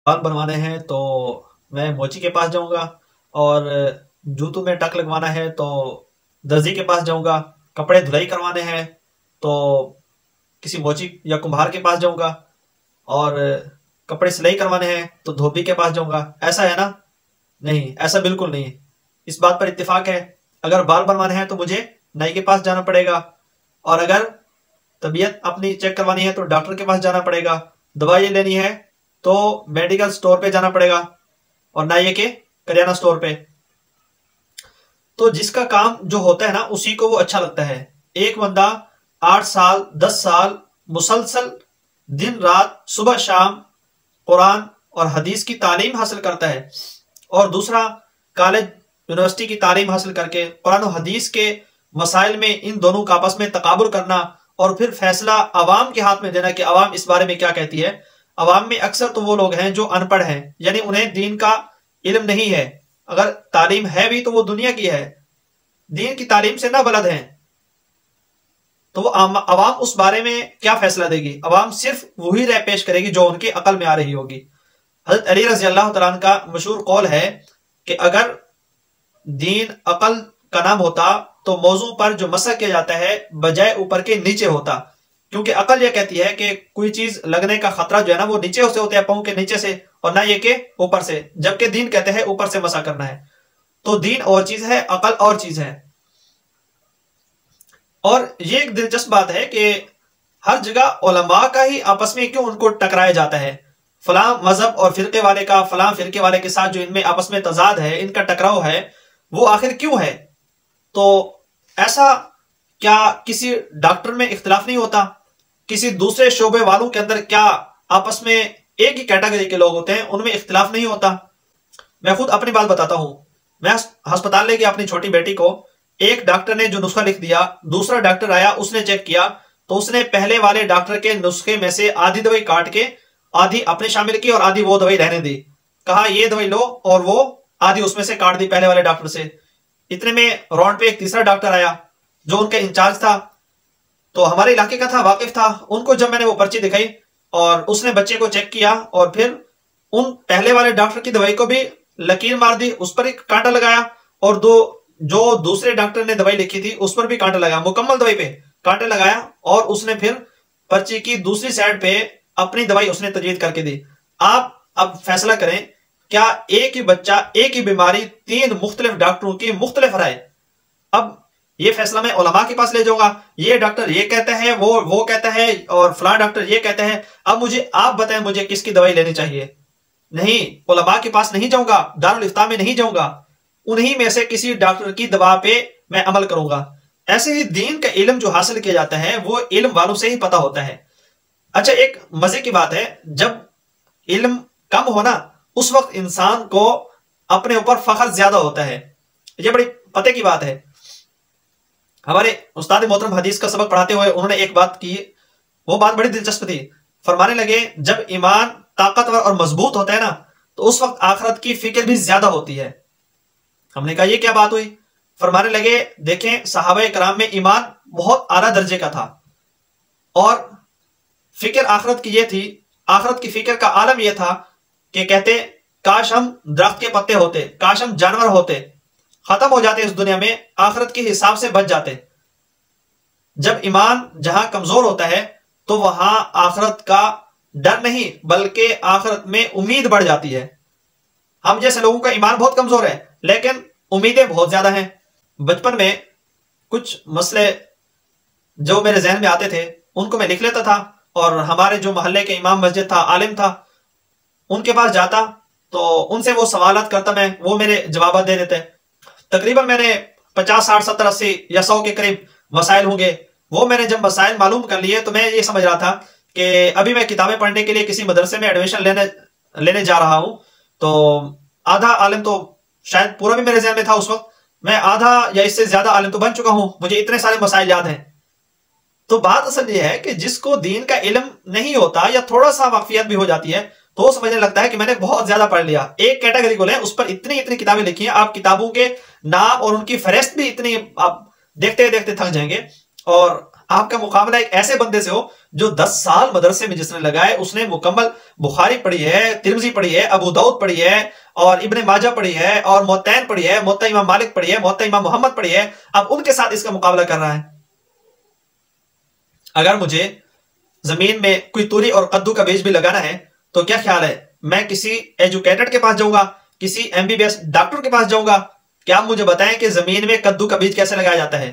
बाल बनवाने हैं तो मैं मोची के पास जाऊंगा, और जूतों में टक लगवाना है तो दर्जी के पास जाऊंगा, कपड़े धुलाई करवाने हैं तो किसी मोची या कुम्हार के पास जाऊंगा, और कपड़े सिलाई करवाने हैं तो धोबी के पास जाऊंगा। ऐसा है ना? नहीं, ऐसा बिल्कुल नहीं है। इस बात पर इत्तेफाक है, अगर बाल बनवाने हैं तो मुझे नाई के पास जाना पड़ेगा, और अगर तबीयत अपनी चेक करवानी है तो डॉक्टर के पास जाना पड़ेगा, दवाई लेनी है तो मेडिकल स्टोर पे जाना पड़ेगा, और ना ये के करियाना स्टोर पे। तो जिसका काम जो होता है ना उसी को वो अच्छा लगता है। एक बंदा 8 साल 10 साल मुसलसल दिन रात सुबह शाम कुरान और हदीस की तालीम हासिल करता है, और दूसरा कॉलेज यूनिवर्सिटी की तालीम हासिल करके कुरान और हदीस के मसाइल में इन दोनों का आपस में तकाबुर करना, और फिर फैसला अवाम के हाथ में देना कि अवाम इस बारे में क्या कहती है। अवाम में अक्सर तो वो लोग हैं जो अनपढ़ हैं, यानी उन्हें दीन का इल्म नहीं है। अगर तालीम है भी तो वो दुनिया की है, दीन की तालीम से ना बलद हैं। तो वो अवाम उस बारे में क्या फैसला देगी? अवाम सिर्फ वही राय पेश करेगी जो उनकी अकल में आ रही होगी। हजरत अली रजी अल्लाह तआला अन्हु का मशहूर कौल है कि अगर दीन अकल का नाम होता तो मौजू पर जो मसक किया जाता है बजाय ऊपर के नीचे होता, क्योंकि अकल यह कहती है कि कोई चीज लगने का खतरा जो है ना वो नीचे से होता है, पांव के नीचे से, और ना ये के ऊपर से, जबकि दीन कहते हैं ऊपर से मसा करना है। तो दीन और चीज है, अकल और चीज है। और ये एक दिलचस्प बात है कि हर जगह उलमा का ही आपस में क्यों उनको टकराया जाता है। फलां मजहब और फिरके वाले का फलां फिरके वाले के साथ जो इनमें आपस में तजाद है, इनका टकराव है, वो आखिर क्यों है? तो ऐसा क्या किसी डॉक्टर में इख्तिलाफ नहीं होता? किसी दूसरे शोबे वालों के अंदर क्या आपस में एक ही कैटेगरी के लोग होते हैं, उनमें इख्तिलाफ नहीं होता? मैं खुद अपनी बात बताता हूं। मैं अस्पताल ले गया अपनी छोटी बेटी को, एक डॉक्टर ने जो नुस्खा लिख दिया, दूसरा डॉक्टर आया, उसने चेक किया तो उसने पहले वाले डॉक्टर के नुस्खे में से आधी दवाई काट के आधी अपने शामिल की और आधी वो दवाई रहने दी। कहा ये दवाई लो, और वो आधी उसमें से काट दी पहले वाले डॉक्टर से। इतने में राउंड पे एक तीसरा डॉक्टर आया जो उनका इंचार्ज था, तो हमारे इलाके का था, वाकिफ था। उनको जब मैंने वो पर्ची दिखाई और उसने बच्चे को चेक किया और फिर उन पहले वाले डॉक्टर की दवाई को भी लकीर मार दी, उस पर एक कांटा लगाया, और जो दूसरे डॉक्टर ने दवाई लिखी थी उस पर भी कांटा लगाया, मुकम्मल दवाई पे कांटे लगाया, और उसने फिर पर्ची की दूसरी साइड पे अपनी दवाई उसने तजवीज करके दी। आप अब फैसला करें, क्या एक ही बच्चा एक ही बीमारी 3 मुख्तलिफ डॉक्टरों की मुख्तलिफ राय? अब ये फैसला मैं उलमा के पास ले जाऊंगा, ये डॉक्टर ये कहता है, वो कहता है, और फलां डॉक्टर ये कहता है। अब मुझे आप बताएं मुझे किसकी दवाई लेनी चाहिए? नहीं, उलमा के पास नहीं जाऊंगा, दारुल इफ्ता में नहीं जाऊंगा, उन्हीं में से किसी डॉक्टर की दवा पे मैं अमल करूंगा। ऐसे ही दीन का इल्म जो हासिल किया जाता है वो इल्म वालों से ही पता होता है। अच्छा, एक मजे की बात है, जब इल्म कम हो ना उस वक्त इंसान को अपने ऊपर फख्र ज्यादा होता है। ये बड़ी पते की बात है। हमारे उस्ताद मोहतरम हदीस का सबक पढ़ाते हुए उन्होंने एक बात की, वो बात बड़ी दिलचस्प थी। फरमाने लगे जब ईमान ताकतवर और मजबूत होता है ना तो उस वक्त आखिरत की फिक्र भी ज्यादा होती है। हमने कहा ये क्या बात हुई? फरमाने लगे देखें, सहाबा कराम में ईमान बहुत आला दर्जे का था, और फिक्र आखिरत की ये थी, आखिरत की फिक्र का आलम यह था कि कहते काश हम दरख्त के पत्ते होते, काश हम जानवर होते, खत्म हो जाते इस दुनिया में, आखिरत के हिसाब से बच जाते। जब ईमान जहां कमजोर होता है तो वहां आखिरत का डर नहीं बल्कि आखिरत में उम्मीद बढ़ जाती है। हम जैसे लोगों का ईमान बहुत कमजोर है लेकिन उम्मीदें बहुत ज्यादा हैं। बचपन में कुछ मसले जो मेरे जहन में आते थे उनको मैं लिख लेता था, और हमारे जो मोहल्ले के इमाम मस्जिद था, आलिम था, उनके पास जाता तो उनसे वो सवालत करता मैं, वो मेरे जवाब दे देते। तकरीबन मैंने 50 60 70 80 या 100 के करीब मसाइल होंगे। वो मैंने जब मसाइल मालूम कर लिए तो मैं ये समझ रहा था कि अभी मैं किताबें पढ़ने के लिए किसी मदरसे में एडमिशन लेने जा रहा हूं। तो आधा आलिम तो शायद पूरा भी मेरे जहन में था उस वक्त, मैं आधा या इससे ज्यादा आलिम तो बन चुका हूं, मुझे इतने सारे मसाइल याद हैं। तो बात असल ये है कि जिसको दीन का इल्म नहीं होता या थोड़ा सा वाकफियत भी हो जाती है तो समझने लगता है कि मैंने बहुत ज्यादा पढ़ लिया। एक कैटेगरी को लें, उस पर इतनी इतनी किताबें लिखी हैं, आप किताबों के नाम और उनकी फहरिस्त भी इतनी आप देखते देखते थक जाएंगे। और आपका मुकाबला एक ऐसे बंदे से हो जो 10 साल मदरसे में जिसने लगाए, उसने मुकम्मल बुखारी पढ़ी है, तिरमिजी पढ़ी है, अबू दाऊद पढ़ी है और इब्ने माजा पढ़ी है और मुत्तैन पढ़ी है, मुत्ता इमाम मालिक पढ़ी है, मुत्ता इमाम मोहम्मद पढ़ी है। अब उनके साथ इसका मुकाबला कर रहा है। अगर मुझे जमीन में कोई तुरी और कद्दू का बीज भी लगाना है तो क्या ख्याल है, मैं किसी एजुकेटेड के पास जाऊंगा, किसी एमबीबीएस डॉक्टर के पास जाऊंगा? क्या आप मुझे बताएं कि जमीन में कद्दू का बीज कैसे लगाया जाता है,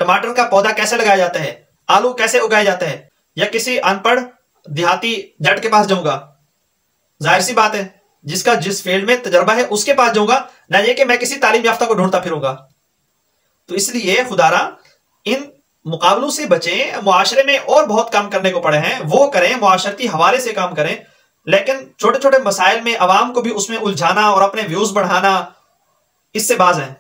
टमाटर का पौधा कैसे लगाया जाता है, आलू कैसे उगाया जाता है, या किसी अनपढ़ देहाती जट के पास जाऊंगा? जाहिर सी बात है, जिसका जिस फील्ड में तजर्बा है उसके पास जाऊंगा, ना ये कि मैं किसी तालीम याफ्ता को ढूंढता फिरूंगा। तो इसलिए खुदारा इन मुकाबलों से बचें। मुआशरे में और बहुत काम करने को पड़े हैं, वो करें, मुआशरती हवाले से काम करें, लेकिन छोटे छोटे मसाइल में अवाम को भी उसमें उलझाना और अपने व्यूज बढ़ाना, इससे बाज हैं।